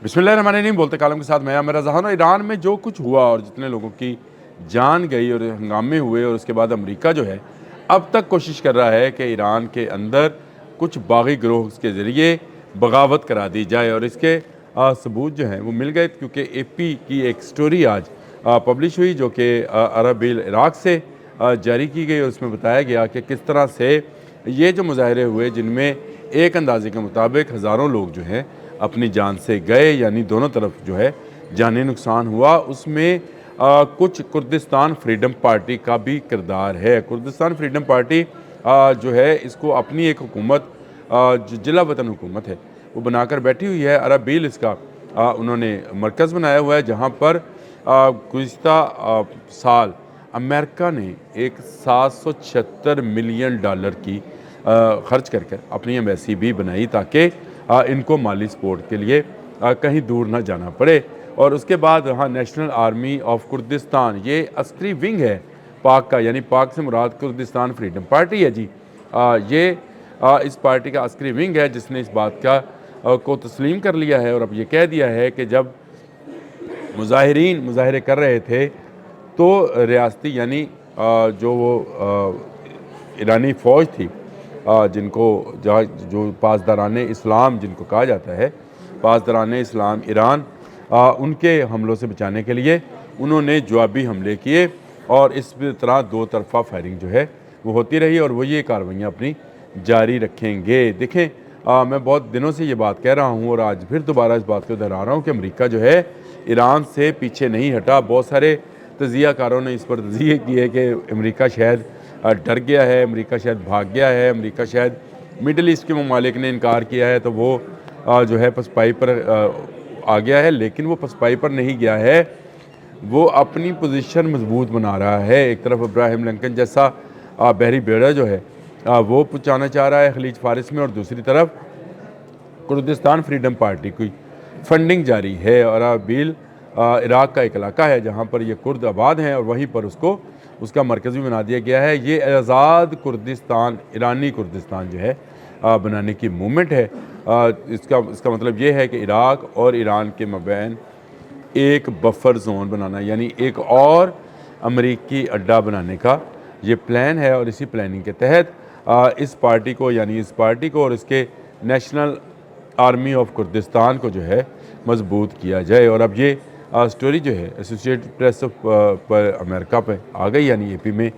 बिस्मिल्लाहिर्रहमानिर्रहीम। बोलते कालम के साथ मैं आमिर रज़ा हूं। ईरान में जो कुछ हुआ और जितने लोगों की जान गई और हंगामे हुए, और उसके बाद अमेरिका जो है अब तक कोशिश कर रहा है कि ईरान के अंदर कुछ बागी ग्रोह के ज़रिए बगावत करा दी जाए, और इसके सबूत जो हैं वो मिल गए, क्योंकि AP की एक स्टोरी आज पब्लिश हुई जो कि अरबिल इराक़ से जारी की गई, और उसमें बताया गया कि किस तरह से ये जो मुजाहरे हुए, जिनमें एक अंदाजे के मुताबिक हज़ारों लोग जो हैं अपनी जान से गए, यानी दोनों तरफ जो है जानी नुकसान हुआ, उसमें कुछ कुर्दिस्तान फ्रीडम पार्टी का भी किरदार है। कुर्दिस्तान फ्रीडम पार्टी जो है इसको अपनी एक हुकूमत जो जिला वतन हुकूमत है वो बनाकर बैठी हुई है। अरबिल इसका उन्होंने मरकज़ बनाया हुआ है, जहाँ पर गुज़िश्ता साल अमेरिका ने एक $776 मिलियन की ख़र्च कर अपनी एम्बेसी भी बनाई, ताकि इनको माली सपोर्ट के लिए कहीं दूर ना जाना पड़े। और उसके बाद वहाँ नेशनल आर्मी ऑफ कुर्दिस्तान, ये अस्करी विंग है पाक का, यानी पाक से मुराद कुर्दिस्तान फ्रीडम पार्टी है जी। ये इस पार्टी का अस्करी विंग है, जिसने इस बात का को तस्लीम कर लिया है, और अब ये कह दिया है कि जब मुजाहिरीन मुजाहरे कर रहे थे तो रियासती यानी जो वो ईरानी फ़ौज थी, जिनको जो पासदारान इस्लाम जिनको कहा जाता है, पासदारान इस्लाम ईरान, उनके हमलों से बचाने के लिए उन्होंने जवाबी हमले किए, और इस तरह दो तरफ़ा फायरिंग जो है वो होती रही, और वो ये कार्रवाइयाँ अपनी जारी रखेंगे। देखें, मैं बहुत दिनों से ये बात कह रहा हूँ, और आज फिर दोबारा इस बात को दोहरा रहा हूँ कि अमेरिका जो है ईरान से पीछे नहीं हटा। बहुत सारे तजियाकारों ने इस पर तजिए किए कि अमेरिका शायद डर गया है, अमेरिका शायद भाग गया है, अमेरिका शायद मिडल ईस्ट के ममालिक ने इनकार किया है तो वो जो है पसपाई पर आ गया है। लेकिन वो पसपाई पर नहीं गया है, वो अपनी पोजीशन मजबूत बना रहा है। एक तरफ इब्राहिम लिंकन जैसा बहरी बेड़ा जो है वो पहुँचाना चाह रहा है खलीज फारिस में, और दूसरी तरफ कुर्दिस्तान फ्रीडम पार्टी की फंडिंग जारी है। और अरबिल इराक़ का एक इलाका है जहाँ पर ये कुर्द आबाद हैं, और वहीं पर उसका मरकज़ भी बना दिया गया है। ये आज़ाद कुर्दिस्तान, ईरानी कुर्दिस्तान जो है बनाने की मूवमेंट है। इसका मतलब ये है कि इराक़ और ईरान के मबैन एक बफर जोन बनाना, यानी एक और अमरीकी अड्डा बनाने का ये प्लान है। और इसी प्लानिंग के तहत इस पार्टी को, यानी इस पार्टी को और इसके नेशनल आर्मी ऑफ कुर्दिस्तान को जो है मजबूत किया जाए। और अब ये स्टोरी जो है एसोसिएटेड प्रेस पर अमेरिका पे आ गई, यानी AP में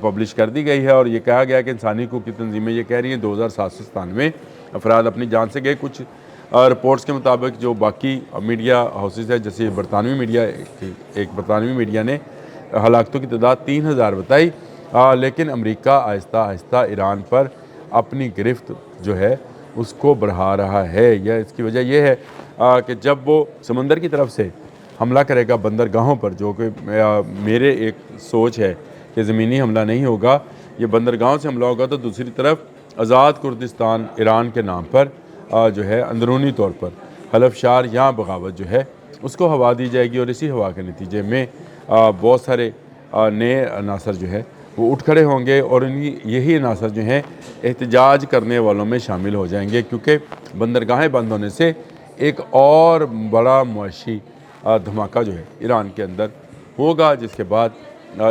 पब्लिश कर दी गई है, और ये कहा गया कि इंसानी हकूक़ की तंजीमें ये कह रही हैं 2797 अफराद अपनी जान से गए। कुछ रिपोर्ट्स के मुताबिक जो बाकी मीडिया हाउसेस है, जैसे बरतानवी मीडिया, एक बरतानवी मीडिया ने हलाकतों की तादाद 3000 बताई, लेकिन अमेरिका आहिस्ता आहिस्ता ईरान पर अपनी गिरफ्त जो है उसको बढ़ा रहा है। यह इसकी वजह यह है कि जब वो समंदर की तरफ से हमला करेगा बंदरगाहों पर, जो कि मेरे एक सोच है कि ज़मीनी हमला नहीं होगा, ये बंदरगाहों से हमला होगा, तो दूसरी तरफ आज़ाद कुर्दिस्तान ईरान के नाम पर जो है अंदरूनी तौर पर हलफशार या बगावत जो है उसको हवा दी जाएगी, और इसी हवा के नतीजे में बहुत सारे नए अनासर जो है वो उठ खड़े होंगे, और यही अनासर जो हैं एहतजाज करने वालों में शामिल हो जाएंगे, क्योंकि बंदरगाहें बंद होने से एक और बड़ा मुआशी धमाका जो है ईरान के अंदर होगा, जिसके बाद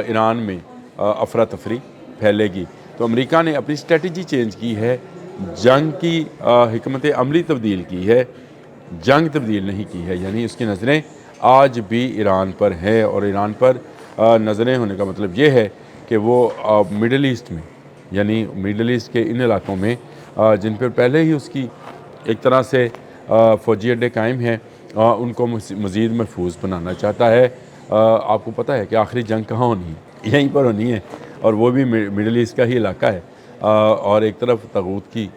ईरान में अफरा तफरी फैलेगी। तो अमेरिका ने अपनी स्ट्रेटजी चेंज की है, जंग की हिकमत अमली तब्दील की है, जंग तब्दील नहीं की है। यानी उसकी नज़रें आज भी ईरान पर हैं, और ईरान पर नज़रें होने का मतलब ये है कि वो मिडल ईस्ट में, यानी मिडल ईस्ट के इन इलाकों में जिन पर पहले ही उसकी एक तरह से फ़ौजी अड्डे कायम हैं, उनको मज़ीद महफूज बनाना चाहता है। आपको पता है कि आखिरी जंग कहाँ होनी है, यहीं पर होनी है, और वो भी मिडल ईस्ट का ही इलाका है। और एक तरफ तगूत की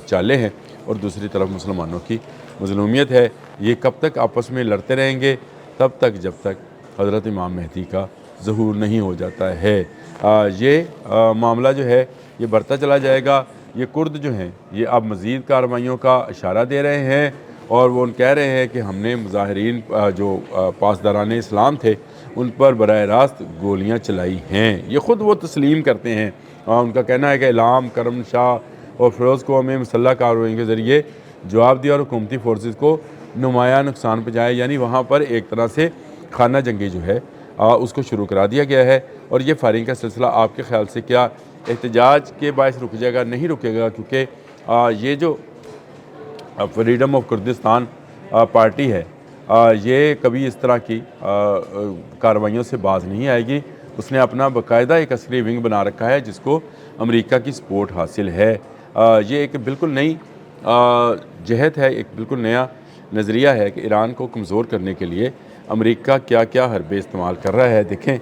चालें हैं, और दूसरी तरफ मुसलमानों की मज़लूमियत है। ये कब तक आपस में लड़ते रहेंगे? तब तक जब तक हज़रत इमाम मेहदी का ज़हूर नहीं हो जाता है। ये मामला जो है ये बढ़ता चला जाएगा। ये कुर्द जो हैं ये अब मज़ीद कार्रवाइयों का इशारा दे रहे हैं, और वो कह रहे हैं कि हमने मुजाहिरीन जो पासदारान इस्लाम थे उन पर बराह रास्त गोलियाँ चलाई हैं। ये ख़ुद वो तस्लीम करते हैं। उनका कहना है कि इलाम, करम शाह और फ़िरोज़ को हमें मुसल्लह कार्रवाई के ज़रिए जवाब दिया, और हुकूमती फ़ोर्सेस को نمایاں نقصان پہنچایا، یعنی وہاں پر ایک طرح سے خانہ جنگی جو ہے اس کو شروع کرا دیا گیا ہے۔ اور یہ فائرنگ کا سلسلہ آپ کے خیال سے کیا احتجاج کے باعث رک جائے گا؟ نہیں رکے گا، کیونکہ یہ جو فریڈم آف کردستان پارٹی ہے یہ کبھی اس طرح کی کارروائیوں سے باز نہیں آئے گی۔ اس نے اپنا باقاعدہ ایک عسکری ونگ بنا رکھا ہے جس کو امریکہ کی سپورٹ حاصل ہے۔ یہ ایک بالکل نئی جہت ہے، ایک بالکل نیا نظریہ ہے کہ ایران کو کمزور کرنے کے لیے امریکہ کیا کیا حربے استعمال کر رہا ہے۔ دیکھیں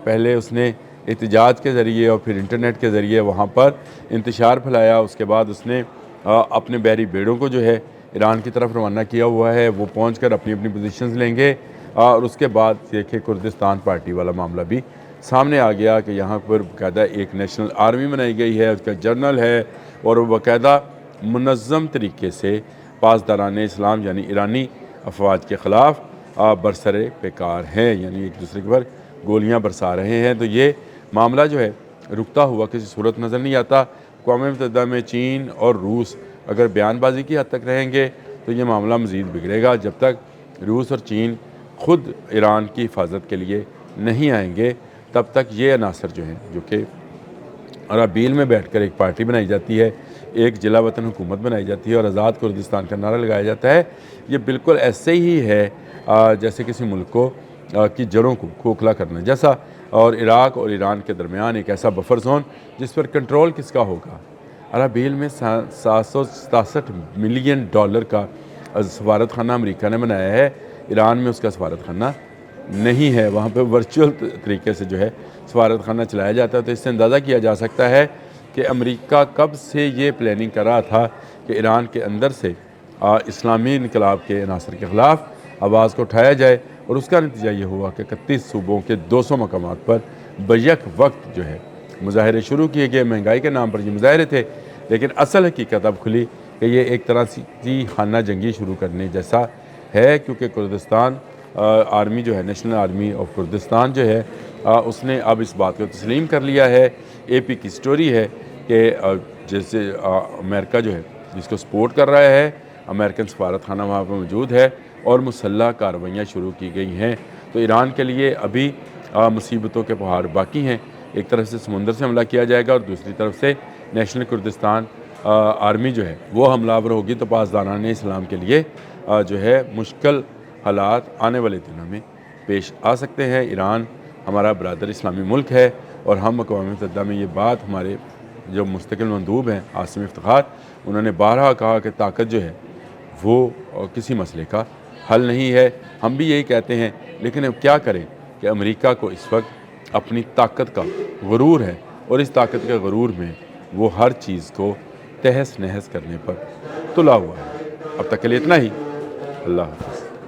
پہلے اس نے احتجاج کے ذریعے اور پھر انٹرنیٹ کے ذریعے وہاں پر انتشار پھیلایا، اس کے بعد اس نے اپنے بحری بیڑوں کو جو ہے ایران کی طرف روانہ کیا ہوا ہے، وہ پہنچ کر اپنی اپنی پوزیشنز لیں گے۔ اور اس کے بعد دیکھیں کردستان پارٹی والا معاملہ بھی سامنے آ گیا کہ یہاں پر باقاعدہ ایک نیشنل آرمی بنائی گئی ہے، اس کا جنرل ہے اور وہ باقاعدہ منظم طریقے سے پاسداران اسلام یعنی ایرانی افواج کے خلاف برسر پیکار ہیں، یعنی ایک دوسرے کے پر گولیاں برسا رہے ہیں۔ تو یہ معاملہ جو ہے رکتا ہوا کسی صورت نظر نہیں آتا۔ اقوام متحدہ میں چین اور روس اگر بیان بازی کی حد تک رہیں گے تو یہ معاملہ مزید بگڑے گا۔ جب تک روس اور چین خود ایران کی حفاظت کے لیے نہیں آئیں گے تب تک یہ عناصر جو ہیں، جو کہ ارابیل میں بیٹھ کر ایک پارٹی بنائی جاتی ہے، ایک جلا وطن حکومت بنائی جاتی ہے اور آزاد کردستان کا نعرہ لگایا جاتا ہے، یہ بالکل ایسے ہی ہے جیسے کسی ملک کو کی جڑوں کو کھوکھلا کرنا جیسا، اور عراق اور ایران کے درمیان ایک ایسا بفر زون جس پر کنٹرول کس کا ہوگا۔ ارابیل میں $767 ملین کا سفارت خانہ امریکہ نے بنایا ہے، ایران میں اس کا سفارت خانہ نہیں ہے، وہاں پہ ورچوئل طریقے سے جو ہے سفارت خانہ چلایا جاتا ہے۔ تو اس سے اندازہ کیا جا سکتا ہے کہ امریکہ کب سے یہ پلاننگ کر رہا تھا کہ ایران کے اندر سے اسلامی انقلاب کے عناصر کے خلاف آواز کو اٹھایا جائے، اور اس کا نتیجہ یہ ہوا کہ 31 صوبوں کے 200 مقامات پر بیک وقت جو ہے مظاہرے شروع کیے گئے۔ مہنگائی کے نام پر یہ مظاہرے تھے، لیکن اصل حقیقت اب کھلی کہ یہ ایک طرح سے خانہ جنگی شروع کرنے جیسا ہے، کیونکہ کردستان آرمی جو ہے، نیشنل آرمی آف کردستان جو ہے، اس نے اب اس بات کو تسلیم کر لیا ہے۔ اے پی کی سٹوری ہے کہ جیسے امریکہ جو ہے جس کو سپورٹ کر رہا ہے، امریکن سفارت خانہ وہاں پہ موجود ہے اور مسلح کارروائیاں شروع کی گئی ہیں۔ تو ایران کے لیے ابھی مصیبتوں کے پہاڑ باقی ہیں۔ ایک طرف سے سمندر سے حملہ کیا جائے گا اور دوسری طرف سے نیشنل کردستان آرمی جو ہے وہ حملہ آور ہوگی، تو پاسداران اسلام کے لیے جو ہے مشکل حالات آنے والے دنوں میں پیش آ سکتے ہیں۔ ایران ہمارا برادر اسلامی ملک ہے اور ہم اقوام متحدہ میں یہ بات، ہمارے جو مستقل مندوب ہیں عاصم افتخار، انہوں نے بارہا کہا کہ طاقت جو ہے وہ کسی مسئلے کا حل نہیں ہے۔ ہم بھی یہی کہتے ہیں، لیکن اب کیا کریں کہ امریکہ کو اس وقت اپنی طاقت کا غرور ہے، اور اس طاقت کے غرور میں وہ ہر چیز کو تہس نہس کرنے پر تلا ہوا ہے۔ اب تک کے لیے اتنا ہی۔ اللہ حافظ۔